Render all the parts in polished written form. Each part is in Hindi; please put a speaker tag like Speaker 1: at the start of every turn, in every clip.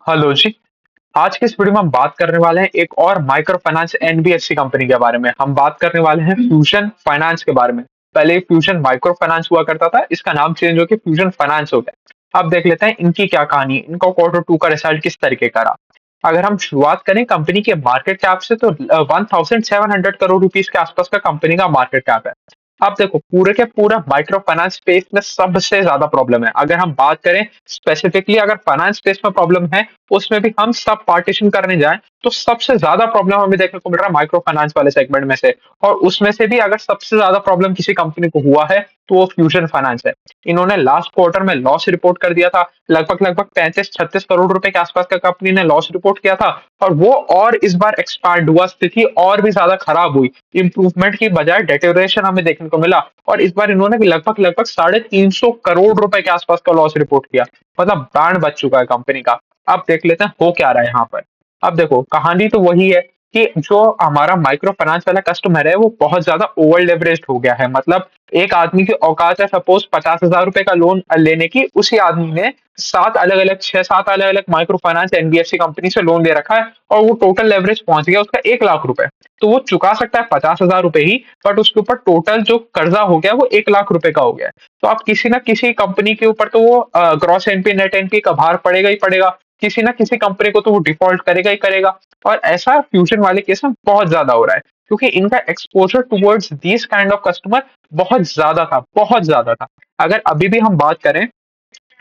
Speaker 1: हेलो जी। आज की इस वीडियो में हम बात करने वाले हैं एक और माइक्रो फाइनेंस एनबीएफसी कंपनी के बारे में। हम बात करने वाले हैं फ्यूजन फाइनेंस के बारे में। पहले ये फ्यूजन माइक्रो फाइनेंस हुआ करता था, इसका नाम चेंज होकर फ्यूजन फाइनेंस हो गया। अब देख लेते हैं इनकी क्या कहानी है, इनका क्वार्टर टू का रिजल्ट किस तरीके का रहा। अगर हम शुरुआत करें कंपनी के मार्केट कैप से, तो 1700 करोड़ रुपीस के आसपास का कंपनी का मार्केट कैप है। अब देखो, पूरे के पूरा माइक्रो फाइनेंस स्पेस में सबसे ज्यादा प्रॉब्लम है। अगर हम बात करें स्पेसिफिकली, अगर फाइनेंस स्पेस में प्रॉब्लम है, उसमें भी हम सब पार्टीशन करने जाएं, तो सबसे ज्यादा प्रॉब्लम हमें देखने को मिल रहा है माइक्रो फाइनेंस वाले सेगमेंट में से। और उसमें से भी अगर सबसे ज्यादा प्रॉब्लम किसी कंपनी को हुआ है, तो वो फ्यूजन फाइनेंस है। इन्होंने लास्ट क्वार्टर में लॉस रिपोर्ट कर दिया था। लगभग लगभग 35-36 करोड़ रुपए के आसपास का कंपनी ने लॉस रिपोर्ट किया था। और वो और इस बार एक्सपांड हुआ, स्थिति और भी ज्यादा खराब हुई। इंप्रूवमेंट की बजाय डेटेरियोरेशन हमें देखने को मिला। और इस बार इन्होंने भी लगभग लगभग 350 करोड़ रुपए के आसपास का लॉस रिपोर्ट किया। मतलब बैंड बच चुका है कंपनी का। अब देख लेते हैं हो क्या रहा है यहाँ पर। अब देखो, कहानी तो वही है कि जो हमारा माइक्रो फाइनेंस वाला कस्टमर है, वो बहुत ज्यादा ओवर लेवरेज्ड हो गया है। मतलब एक आदमी की औकात है सपोज 50,000 रुपए का लोन लेने की, उसी आदमी ने 6-7 अलग अलग माइक्रो फाइनेंस एनबीएफसी कंपनी से लोन ले रखा है। और वो टोटल लेवरेज पहुंच गया उसका 1 लाख रुपए। तो वो चुका सकता है 50,000 रुपए ही, बट उसके ऊपर टोटल जो कर्जा हो गया वो 1 लाख रुपए का हो गया है। तो आप किसी ना किसी कंपनी के ऊपर तो वो ग्रॉस एनपी नेट एनपी का भार पड़ेगा ही पड़ेगा। किसी ना किसी कंपनी को तो वो डिफॉल्ट करेगा ही करेगा। और ऐसा फ्यूजन वाले केस में बहुत ज्यादा हो रहा है, क्योंकि इनका exposure towards this kind of customer बहुत ज्यादा था, बहुत ज्यादा था। अगर अभी भी हम बात करें,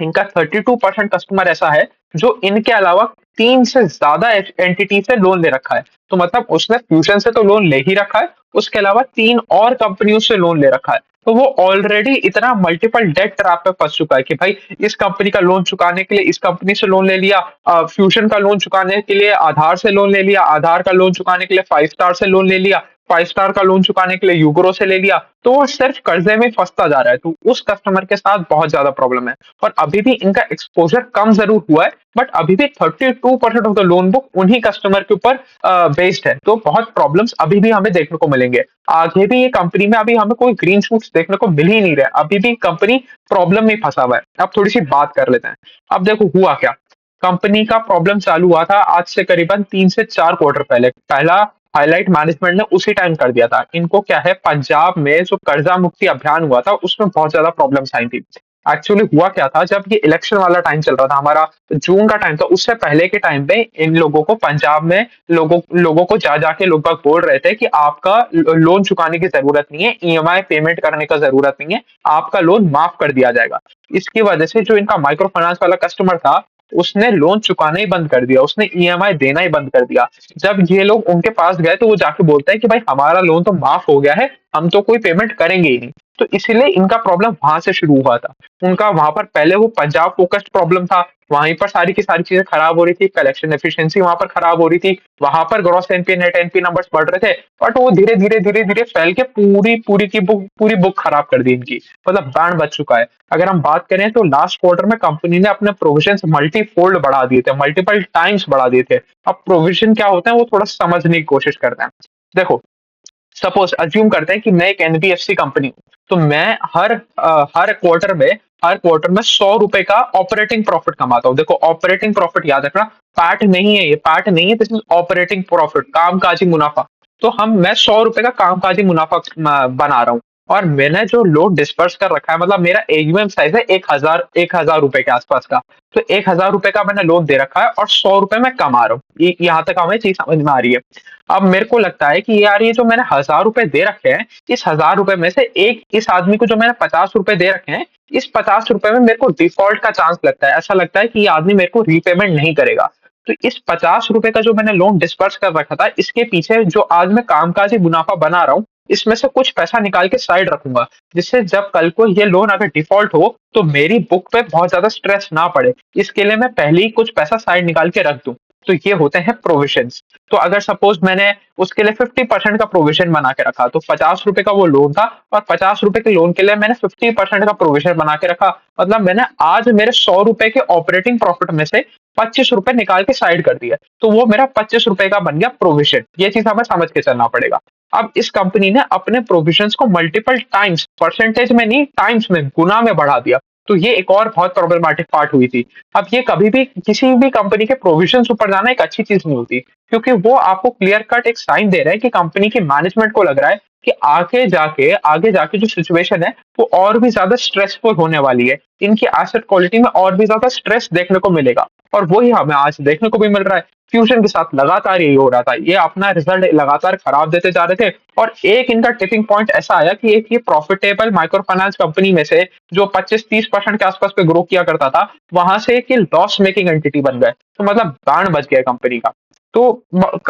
Speaker 1: इनका 32% कस्टमर ऐसा है जो इनके अलावा तीन से ज्यादा एंटिटी से लोन ले रखा है। तो मतलब उसने फ्यूजन से तो लोन ले ही रखा है, उसके अलावा तीन और कंपनियों से लोन ले रखा है। तो वो ऑलरेडी इतना मल्टीपल डेट ट्रैप पे फंस चुका है कि भाई, इस कंपनी का लोन चुकाने के लिए इस कंपनी से लोन ले लिया, फ्यूजन का लोन चुकाने के लिए आधार से लोन ले लिया, आधार का लोन चुकाने के लिए 5 स्टार से लोन ले लिया, 5 स्टार का लोन चुकाने के लिए यूग्रो से ले लिया। तो वो सिर्फ कर्जे में फंसता जा रहा है। तो उस कस्टमर के साथ बहुत ज्यादा प्रॉब्लम है। और अभी भी इनका एक्सपोजर कम जरूर हुआ है, बट अभी भी 32% ऑफ द लोन बुक उन्हीं कस्टमर के ऊपर बेस्ड है। तो बहुत प्रॉब्लम्स अभी भी हमें देखने को मिलेंगे। आगे भी ये कंपनी में अभी हमें कोई ग्रीन शूट्स देखने को मिल ही नहीं रहे। अभी भी कंपनी प्रॉब्लम में फंसा हुआ है। अब थोड़ी सी बात कर लेते हैं। अब देखो हुआ क्या। कंपनी का प्रॉब्लम चालू हुआ था आज से करीबन 3 से 4 क्वार्टर पहले। पहला हाईलाइट मैनेजमेंट ने उसी टाइम कर दिया था। इनको क्या है, पंजाब में जो कर्जा मुक्ति अभियान हुआ था, उसमें बहुत ज्यादा प्रॉब्लम्स आई थी। एक्चुअली हुआ क्या था, जब ये इलेक्शन वाला टाइम चल रहा था, हमारा जून का टाइम था, उससे पहले के टाइम पे इन लोगों को पंजाब में लोगों को जा जाके लोग बाग बोल रहे थे कि आपका लोन चुकाने की जरूरत नहीं है, ईएमआई पेमेंट करने का जरूरत नहीं है, आपका लोन माफ कर दिया जाएगा। इसकी वजह से जो इनका माइक्रो फाइनेंस वाला कस्टमर था, उसने लोन चुकाना ही बंद कर दिया, उसने ईएमआई देना ही बंद कर दिया। जब ये लोग उनके पास गए, तो वो जाके बोलता है कि भाई, हमारा लोन तो माफ हो गया है, हम तो कोई पेमेंट करेंगे ही नहीं। तो इसीलिए इनका प्रॉब्लम वहां से शुरू हुआ था। उनका वहां पर पहले वो पंजाब फोकस्ड प्रॉब्लम था। वहीं पर सारी की सारी चीजें खराब हो रही थी, कलेक्शन एफिशिएंसी वहां पर खराब हो रही थी, वहां पर gross NP net NP numbers बढ़ रहे थे। बट वो धीरे धीरे धीरे धीरे फैल के पूरी पूरी की बुक पूरी बुक खराब कर दी इनकी। मतलब बैंड बच चुका है। अगर हम बात करें तो लास्ट क्वार्टर में कंपनी ने अपने प्रोविजन मल्टी फोल्ड बढ़ा दिए थे, मल्टीपल टाइम्स बढ़ा दिए थे। अब प्रोविजन क्या होता है वो थोड़ा समझने की कोशिश करते हैं। देखो, सपोज अज्यूम करते हैं कि मैं एक एनबीएफसी कंपनी हूं, तो मैं हर क्वार्टर में 100 रुपए का ऑपरेटिंग प्रॉफिट कमाता हूं। देखो, ऑपरेटिंग प्रॉफिट याद रखना, पैट नहीं है, ये पैट नहीं है, दिस इज ऑपरेटिंग प्रॉफिट, कामकाजी मुनाफा। तो मैं 100 रुपए का कामकाजी मुनाफा बना रहा हूँ। और मैंने जो लोन डिस्पर्स कर रखा है, मतलब मेरा एयूएम साइज है 1,000 रुपए के आसपास का। तो 1,000 रुपए का मैंने लोन दे रखा है और 100 रुपए मैं कमा रहा हूँ। यहाँ तक हमें चीज समझ में आ रही है। अब मेरे को लगता है कि यार, ये जो मैंने 1,000 रुपए दे रखे हैं, इस 1,000 रुपए में से एक इस आदमी को जो मैंने 50 रुपए दे रखे हैं, इस 50 रुपए में मेरे को डिफॉल्ट का चांस लगता है। ऐसा लगता है कि ये आदमी मेरे को रीपेमेंट नहीं करेगा। तो इस 50 रुपए का जो मैंने लोन डिस्पर्स कर रखा था, इसके पीछे जो आज मैं कामकाजी मुनाफा बना रहा हूँ, इसमें से कुछ पैसा निकाल के साइड रखूंगा, जिससे जब कल को ये लोन अगर डिफॉल्ट हो, तो मेरी बुक पे बहुत ज्यादा स्ट्रेस ना पड़े। इसके लिए मैं पहले ही कुछ पैसा साइड निकाल के रख दूं। तो ये होते हैं प्रोविजंस। तो अगर सपोज मैंने उसके लिए 50% का प्रोविजन बना के रखा, तो 50 रुपए का वो लोन था, और 50 रुपए के लोन के लिए मैंने 50% का प्रोविजन बना के रखा। मतलब मैंने आज मेरे 100 रुपए के ऑपरेटिंग प्रॉफिट में से 25 रुपए निकाल के साइड कर दिया। तो वो मेरा 25 रुपए का बन गया प्रोविजन। ये चीज हमें समझ के चलना पड़ेगा। अब इस कंपनी ने अपने प्रोविजंस को मल्टीपल टाइम्स, परसेंटेज में नहीं, टाइम्स में, गुना में बढ़ा दिया। तो ये एक और बहुत प्रॉब्लमैटिक पार्ट हुई थी। अब ये कभी भी किसी भी कंपनी के प्रोविजंस ऊपर जाना एक अच्छी चीज़ नहीं होती, क्योंकि वो आपको क्लियर कट एक साइन दे रहा है कि कंपनी की मैनेजमेंट को लग रहा है कि आगे जाके जो सिचुएशन है, वो और भी ज़्यादा स्ट्रेसफुल होने वाली है। इनकी एसेट क्वालिटी में और भी ज़्यादा स्ट्रेस देखने को मिलेगा और वही हमें आज देखने को भी मिल रहा है। फ्यूजन के साथ लगातार यही हो रहा था। ये अपना रिजल्ट लगातार खराब देते जा रहे थे और एक इनका टिपिंग पॉइंट ऐसा आया कि एक ये प्रॉफिटेबल माइक्रो फाइनेंस कंपनी में से जो 25-30% के आसपास पे ग्रो किया करता था, वहां से एक लॉस मेकिंग एंटिटी बन गए। तो मतलब बैंड बच गया कंपनी का। तो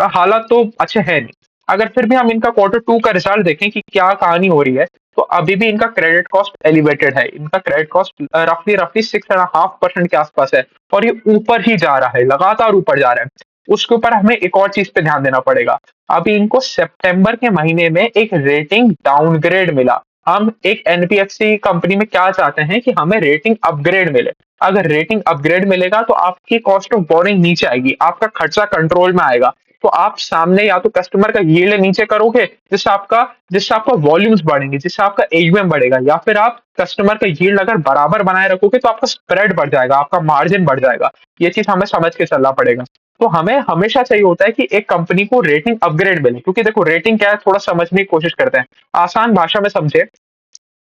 Speaker 1: हालात तो अच्छे है नहीं। अगर फिर भी हम इनका Q2 का रिजल्ट देखें कि क्या कहानी हो रही है, तो अभी भी इनका क्रेडिट कॉस्ट एलिवेटेड है। इनका क्रेडिट कॉस्ट रफली रफली 6.5% के आसपास है और ये ऊपर ही जा रहा है, लगातार ऊपर जा रहा है। उसके ऊपर हमें एक और चीज पे ध्यान देना पड़ेगा। अभी इनको सितंबर के महीने में एक रेटिंग डाउनग्रेड मिला। हम एक एनबीएफसी कंपनी में क्या चाहते हैं कि हमें रेटिंग अपग्रेड मिले। अगर रेटिंग अपग्रेड मिलेगा तो आपकी कॉस्ट ऑफ बोरिंग नीचे आएगी, आपका खर्चा कंट्रोल में आएगा। तो आप सामने या तो कस्टमर का यील्ड नीचे करोगे, जिससे आपका वॉल्यूम्स बढ़ेंगे, जिससे आपका एयूएम बढ़ेगा, या फिर आप कस्टमर का यील्ड अगर बराबर बनाए रखोगे तो आपका स्प्रेड बढ़ जाएगा, आपका मार्जिन बढ़ जाएगा। ये चीज हमें समझ के चलना पड़ेगा। तो हमें हमेशा चाहिए होता है कि एक कंपनी को रेटिंग अपग्रेड मिले, क्योंकि देखो रेटिंग क्या है, थोड़ा समझने की कोशिश करते हैं। आसान भाषा में समझे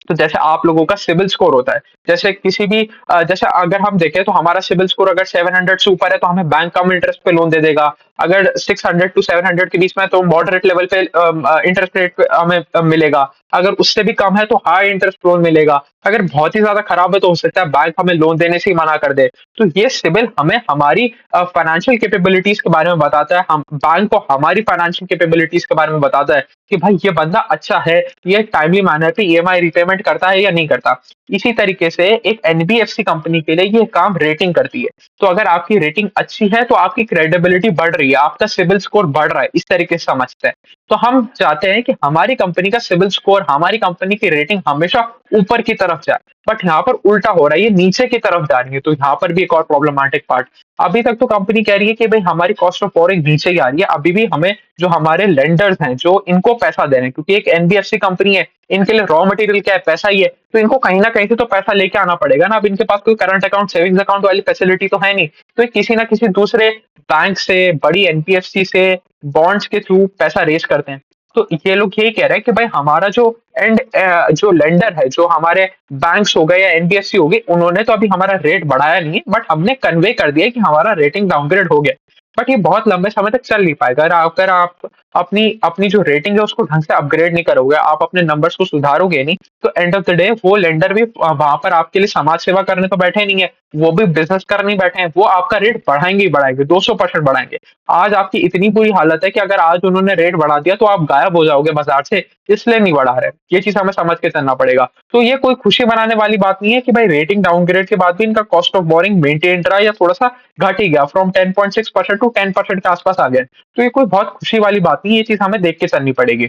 Speaker 1: तो जैसे आप लोगों का सिविल स्कोर होता है, जैसे किसी भी जैसे अगर हम देखें तो हमारा सिविल स्कोर अगर 700 से ऊपर है तो हमें बैंक कम इंटरेस्ट पे लोन दे देगा। अगर 600 टू 700 के बीच में है तो मॉडरेट लेवल पे इंटरेस्ट रेट पे हमें मिलेगा। अगर उससे भी कम है तो हाई इंटरेस्ट लोन मिलेगा। अगर बहुत ही ज्यादा खराब है तो हो सकता है बैंक हमें लोन देने से ही मना कर दे। तो ये सिविल हमें हमारी फाइनेंशियल कैपेबिलिटीज के बारे में बताता है, हम बैंक को हमारी फाइनेंशियल कैपेबिलिटीज के बारे में बताता है कि भाई ये बंदा अच्छा है, ये टाइमली मैनर पे ईएमआई रिपेमेंट करता है या नहीं करता। इसी तरीके से एक एनबीएफसी कंपनी के लिए ये काम रेटिंग करती है। तो अगर आपकी रेटिंग अच्छी है तो आपकी क्रेडिबिलिटी बढ़ रही है, आपका सिविल स्कोर बढ़ रहा है, इस तरीके से समझते हैं। तो हम चाहते हैं कि हमारी कंपनी का सिविल स्कोर, हमारी कंपनी की रेटिंग हमेशा ऊपर की तरफ जाए, बट यहाँ पर उल्टा हो रहा है, ये नीचे की तरफ जा रही है। तो यहाँ पर भी एक और प्रॉब्लमैटिक पार्ट। अभी तक तो कंपनी कह रही है कि भाई हमारी कॉस्ट ऑफ बोरिंग नीचे ही आ रही है, अभी भी हमें जो हमारे लेंडर्स हैं जो इनको पैसा दे रहे हैं, क्योंकि एक एनबीएफसी कंपनी है, इनके लिए रॉ मटेरियल क्या है, पैसा ही है। तो इनको कहीं ना कहीं से तो पैसा लेके आना पड़ेगा ना। अब इनके पास कोई करंट अकाउंट, सेविंग्स अकाउंट वाली फैसिलिटी तो है नहीं, तो ये किसी ना किसी दूसरे बैंक से, बड़ी एनबीएफसी से बॉन्ड्स के थ्रू पैसा रेज करते हैं। तो ये लोग यही कह रहे हैं कि भाई हमारा जो लेंडर है, जो हमारे बैंक्स हो गए या एनबीएफसी हो गई, उन्होंने तो अभी हमारा रेट बढ़ाया नहीं, बट हमने कन्वे कर दिया कि हमारा रेटिंग डाउनग्रेड हो गया। बट ये बहुत लंबे समय तक चल नहीं पाएगा। अगर आप अपनी अपनी जो रेटिंग है उसको ढंग से अपग्रेड नहीं करोगे, आप अपने नंबर्स को सुधारोगे नहीं, तो एंड ऑफ द डे वो लेंडर भी वहां पर आपके लिए समाज सेवा करने तो बैठे नहीं है, वो भी बिजनेस करने ही बैठे हैं। वो आपका रेट बढ़ाएंगे ही बढ़ाएंगे, 200% बढ़ाएंगे। आज आपकी इतनी बुरी हालत है कि अगर आज उन्होंने रेट बढ़ा दिया तो आप गायब हो जाओगे बाजार से, इसलिए नहीं बढ़ा रहे। ये चीज हमें समझ के चलना पड़ेगा। तो ये कोई खुशी मनाने वाली बात नहीं है कि भाई रेटिंग डाउनग्रेड के बाद भी इनका कॉस्ट ऑफ बोरिंग मेंटेन रहा या थोड़ा सा घट ही गया, फ्रॉम 10.6% टू 10% के आसपास आ गया। तो ये कोई बहुत खुशी वाली बात नहीं है, ये चीज हमें देख के चलनी पड़ेगी।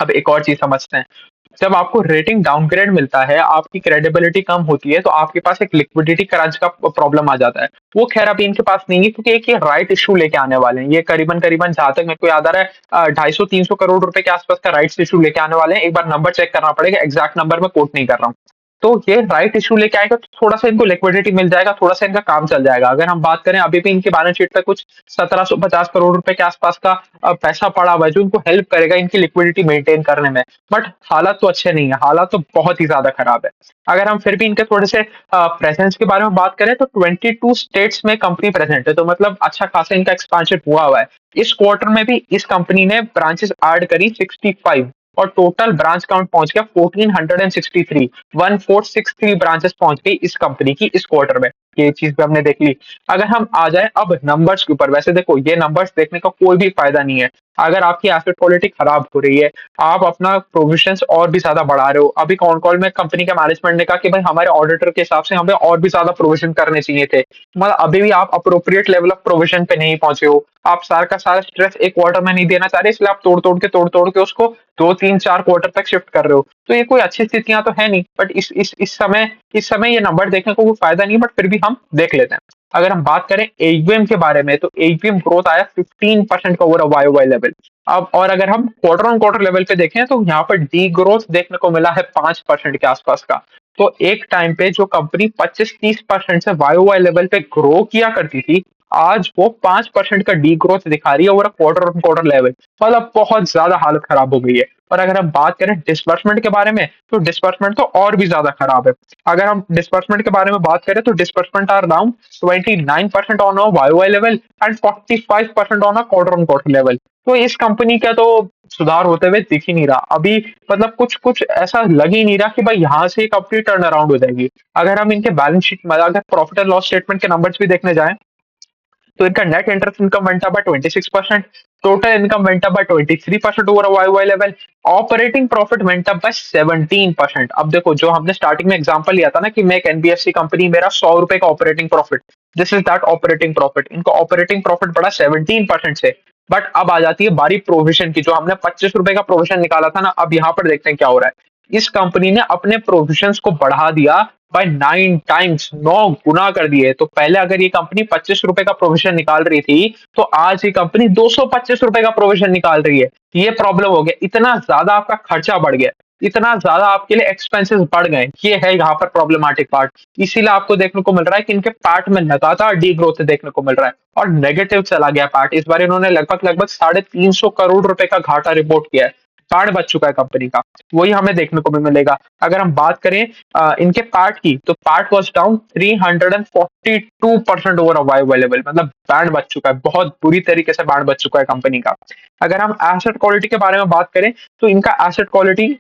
Speaker 1: अब एक और चीज समझते हैं। जब आपको रेटिंग डाउनग्रेड मिलता है, आपकी क्रेडिबिलिटी कम होती है, तो आपके पास एक लिक्विडिटी क्रंच का प्रॉब्लम आ जाता है। वो खैर अभी इनके पास नहीं है, क्योंकि एक ये राइट इशू लेके आने वाले हैं। ये करीबन करीबन जहां तक मेरे को याद आ रहा है 250-300 करोड़ रुपए के आसपास का राइट्स इशू लेके आने वाले हैं। एक बार नंबर चेक करना पड़ेगा, एग्जैक्ट नंबर में कोट नहीं कर रहा हूँ। तो ये राइट इशू लेके आएगा तो थोड़ा सा इनको लिक्विडिटी मिल जाएगा, थोड़ा सा इनका काम चल जाएगा। अगर हम बात करें, अभी भी इनके बैलेंस शीट पे कुछ 1750 करोड़ रुपए के आसपास का पैसा पड़ा हुआ है, जो इनको हेल्प करेगा इनकी लिक्विडिटी मेंटेन करने में। बट हालात तो अच्छे नहीं है, हालात तो बहुत ही ज्यादा खराब है। अगर हम फिर भी इनके थोड़े से प्रेजेंस के बारे में बात करें तो 22 स्टेट्स में कंपनी प्रेजेंट है, तो मतलब अच्छा खासा इनका एक्सपांशन हुआ है। इस क्वार्टर में भी इस कंपनी ने ब्रांचेस ऐड करी 65 और टोटल ब्रांच काउंट पहुंच गया 1463। 1463 ब्रांचेस पहुंच गई इस कंपनी की इस क्वार्टर में। ये चीज भी हमने देख ली। अगर हम आ जाए अब नंबर्स के ऊपर, वैसे देखो ये नंबर्स देखने का कोई भी फायदा नहीं है। अगर आपकी एसेट क्वालिटी खराब हो रही है, आप अपना प्रोविजंस और भी ज्यादा बढ़ा रहे हो। अभी कॉन कॉल में कंपनी के मैनेजमेंट ने कहा कि भाई हमारे ऑडिटर के हिसाब से हमें और भी ज्यादा प्रोविजन करने चाहिए थे, मतलब अभी भी आप अप्रोप्रिएट लेवल ऑफ प्रोविजन पे नहीं पहुंचे हो। आप सारा का सारा स्ट्रेस एक क्वार्टर में नहीं देना चाह रहे, इसलिए आप तोड़ तोड़ के उसको 2 3 4 क्वार्टर तक शिफ्ट कर रहे हो। तो ये कोई अच्छी स्थितियां तो है नहीं, बट इस समय ये नंबर देखने को कोई फायदा नहीं, बट फिर भी हम देख लेते हैं। अगर हम बात करें एईएम के बारे में, तो एईएम ग्रोथ आया 15% का ओवर वाई वाई लेवल। अब और अगर हम क्वार्टर ऑन क्वार्टर लेवल पे देखें तो यहाँ पर डी ग्रोथ देखने को मिला है 5% के आसपास का। तो एक टाइम पे जो कंपनी 25-30% से वाई वाई लेवल पे ग्रो किया करती थी, आज वो 5% का डी ग्रोथ दिखा रही है over quarter on quarter level. मतलब बहुत ज्यादा हालत खराब हो गई है। और अगर हम बात करें डिस्बर्समेंट के बारे में, तो डिस्बर्समेंट तो और भी ज्यादा खराब है। अगर हम डिस्बर्समेंट के बारे में बात करें तो disbursement are down 29% on a Y Y level and 45% on a quarter on quarter level. तो इस कंपनी का तो सुधार होते हुए दिख ही नहीं रहा अभी। मतलब कुछ कुछ ऐसा लग ही नहीं रहा कि भाई यहाँ से कंपनी टर्न अराउंड हो जाएगी। अगर हम इनके बैलेंस शीट में अगर प्रॉफिट एंड लॉस स्टेटमेंट के नंबर्स भी देखने जाएं, तो इनका net interest income went up by 26%, total income went up by 23% over a YY level, operating profit went up by 17%। अब देखो जो हमने स्टार्टिंग में एग्जांपल लिया था ना कि मैं एक एनबीएफसी कंपनी, मेरा 100 रुपए का operating profit, this is that operating profit. इनका ऑपरेटिंग प्रॉफिट बढ़ा 17% से। बट अब आ जाती है बारी प्रोविजन की, जो हमने 25 रुपए का प्रोविजन निकाला था ना, अब यहाँ पर देखते हैं क्या हो रहा है। इस कंपनी ने अपने प्रोविजंस को बढ़ा दिया बाय 9 टाइम्स, 9 गुना कर दिए। तो पहले अगर ये कंपनी 25 रुपए का प्रोविजन निकाल रही थी, तो आज ये कंपनी 225 रुपए का प्रोविजन निकाल रही है। ये प्रॉब्लम हो गया, इतना ज्यादा आपका खर्चा बढ़ गया, इतना ज्यादा आपके लिए एक्सपेंसेस बढ़ गए। ये है यहाँ पर प्रॉब्लमेटिक पार्ट। इसीलिए आपको देखने को मिल रहा है कि इनके पार्ट में लगातार डी ग्रोथ देखने को मिल रहा है और नेगेटिव चला गया पार्ट। इस बार इन्होंने लगभग लगभग 350 करोड़ रुपए का घाटा रिपोर्ट किया है, पार्ट बच चुका है कंपनी का। वही हमें देखने को भी मिलेगा। अगर हम बात करें इनके पार्ट की, तो part was down 342% over Y Y level. मतलब बैंड बच चुका है, बहुत बुरी तरीके से बैंड बच चुका है कंपनी का। अगर हम एसेट क्वालिटी के बारे में बात करें, तो इनका एसेट क्वालिटी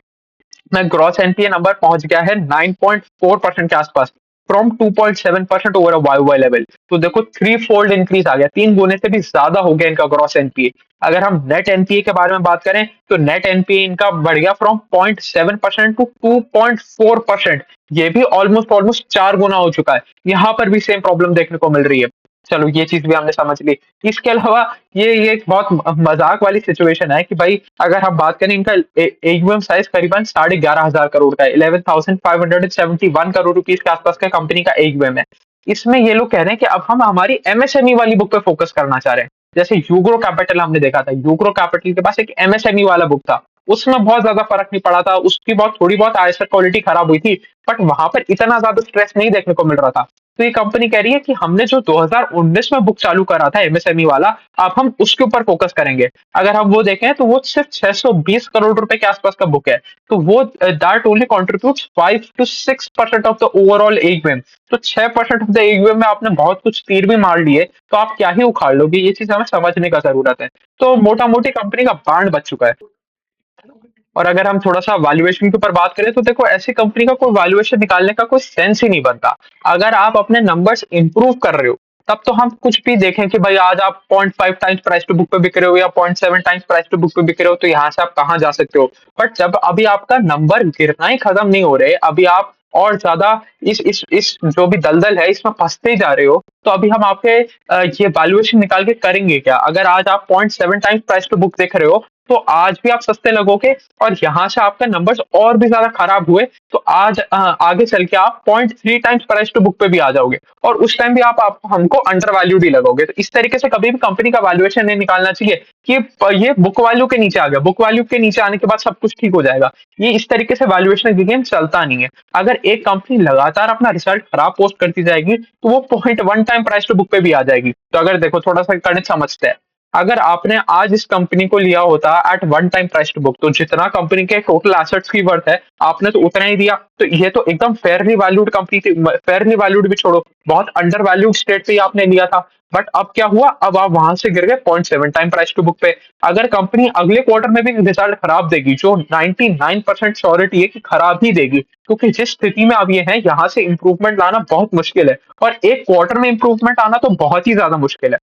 Speaker 1: में ग्रॉस एनपीए नंबर पहुंच गया है 9.4% के आसपास, from 2.7% over Y Y level. तो देखो 3 फोल्ड इंक्रीज आ गया, 3 गुने से भी ज्यादा हो गया इनका ग्रॉस एनपीए। अगर हम नेट एनपीए के बारे में बात करें, तो नेट एनपीए इनका बढ़ गया फ्रॉम 0.7% टू 2.4%। ये भी ऑलमोस्ट ऑलमोस्ट 4 गुना हो चुका है। यहाँ पर भी सेम प्रॉब्लम देखने को मिल रही है। चलो ये चीज भी हमने समझ ली। इसके अलावा ये एक बहुत मजाक वाली सिचुएशन है कि भाई अगर हम बात करें, इनका एयूएम साइज करीबन 11,500 करोड़ का है, 11,571 करोड़ रुपीज के आसपास का कंपनी का एयूएम है। इसमें ये लोग कह रहे हैं कि अब हम हमारी एमएसएमई वाली बुक पे फोकस करना चाह रहे हैं। जैसे यूग्रो कैपिटल हमने देखा था, यूग्रो कैपिटल के पास एक एमएसएमई वाला बुक था, उसमें बहुत ज्यादा फर्क नहीं पड़ा था, उसकी बहुत थोड़ी बहुत एसेट क्वालिटी खराब हुई थी, बट वहां पर इतना ज्यादा स्ट्रेस नहीं देखने को मिल रहा था। तो ये कंपनी कह रही है कि हमने जो 2019 में बुक चालू करा था एमएसएमई वाला, अब हम उसके ऊपर फोकस करेंगे। अगर हम वो देखें तो वो सिर्फ 620 करोड़ रुपए के आसपास का बुक है। तो वो that only contributes 5 to 6% of the overall AUM. तो 6% ऑफ द एयूएम में आपने बहुत कुछ तीर भी मार लिए, तो आप क्या ही उखाड़ लोगे, ये चीज हमें समझने का जरूरत है। तो मोटा मोटी कंपनी का बांड बच चुका है। और अगर हम थोड़ा-सा वैल्यूएशन के ऊपर बात करें, तो देखो ऐसी कंपनी का कोई वैल्यूएशन निकालने का कोई सेंस ही नहीं बनता। अगर आप अपने नंबर्स इंप्रूव कर रहे हो, तब तो हम कुछ भी देखें कि भाई आज आप 0.5 टाइम्स प्राइस टू बुक पे बिक रहे हो या 0.7 टाइम्स प्राइस टू बुक पे बिक रहे हो, तो यहाँ से आप कहाँ जा सकते हो। बट जब अभी आपका नंबर गिरना ही खत्म नहीं हो रहे, अभी आप और ज्यादा इस जो भी दलदल है इसमें फंसते ही जा रहे हो, तो अभी हम आपके ये वैल्यूएशन निकाल के करेंगे क्या। अगर आज आप 0.7 टाइम्स प्राइस टू बुक देख रहे हो, तो आज भी आप सस्ते लगोगे, और यहाँ से आपके नंबर्स और भी ज्यादा खराब हुए, तो आज आगे चल के आप 0.3 टाइम्स प्राइस टू बुक पे भी आ जाओगे, और उस टाइम भी आप हमको अंडर वैल्यूड ही लगोगे। तो इस तरीके से कभी भी कंपनी का वैल्यूएशन नहीं निकालना चाहिए कि ये बुक वैल्यू के नीचे आ गया, बुक वैल्यू के नीचे आने के बाद सब कुछ ठीक हो जाएगा। ये इस तरीके से वैल्यूएशन गेम चलता नहीं है। अगर एक कंपनी लगातार अपना रिजल्ट खराब पोस्ट करती जाएगी, तो वो 0.1 टाइम प्राइस टू बुक पे भी आ जाएगी। तो अगर देखो थोड़ा सा गणित समझते हैं, अगर आपने आज इस कंपनी को लिया होता at 1 time price to book, तो जितना कंपनी के टोटल एसेट्स की वर्थ है आपने तो उतना ही दिया। तो ये तो एकदम फेयरली वैल्यूड कंपनी थी। फेयरली वैल्यूड भी छोड़ो, बहुत अंडर वैल्यूड स्टेट पे ही आपने लिया था। बट अब क्या हुआ, अब आप वहां से गिर गए 0.7 टाइम प्राइस टू बुक पे। अगर कंपनी अगले क्वार्टर में भी रिजल्ट खराब देगी, जो 99% श्योरिटी है कि खराब ही देगी, क्योंकि जिस स्थिति में अब ये है, यहाँ से इंप्रूवमेंट लाना बहुत मुश्किल है, और एक क्वार्टर में इंप्रूवमेंट आना तो बहुत ही ज्यादा मुश्किल है।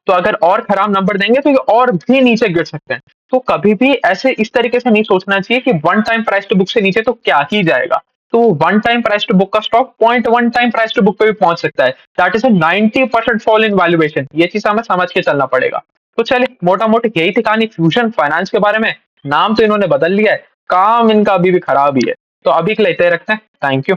Speaker 1: तो अगर और खराब नंबर देंगे तो ये और भी नीचे गिर सकते हैं। तो कभी भी ऐसे इस तरीके से नहीं सोचना चाहिए कि 1 टाइम प्राइस टू बुक से नीचे तो क्या ही जाएगा। तो 1 टाइम प्राइस टू बुक का stock 0.1 time price to book पे भी पहुंच सकता है। That is a 90% fall in valuation. ये चीज हमें समझ के चलना पड़ेगा। तो चलिए मोटा मोटी यही थी कहानी फ्यूजन फाइनेंस के बारे में। नाम तो इन्होंने बदल लिया है, काम इनका अभी भी खराब ही है। तो अभी के लिए इतना ही रखते हैं। Thank you.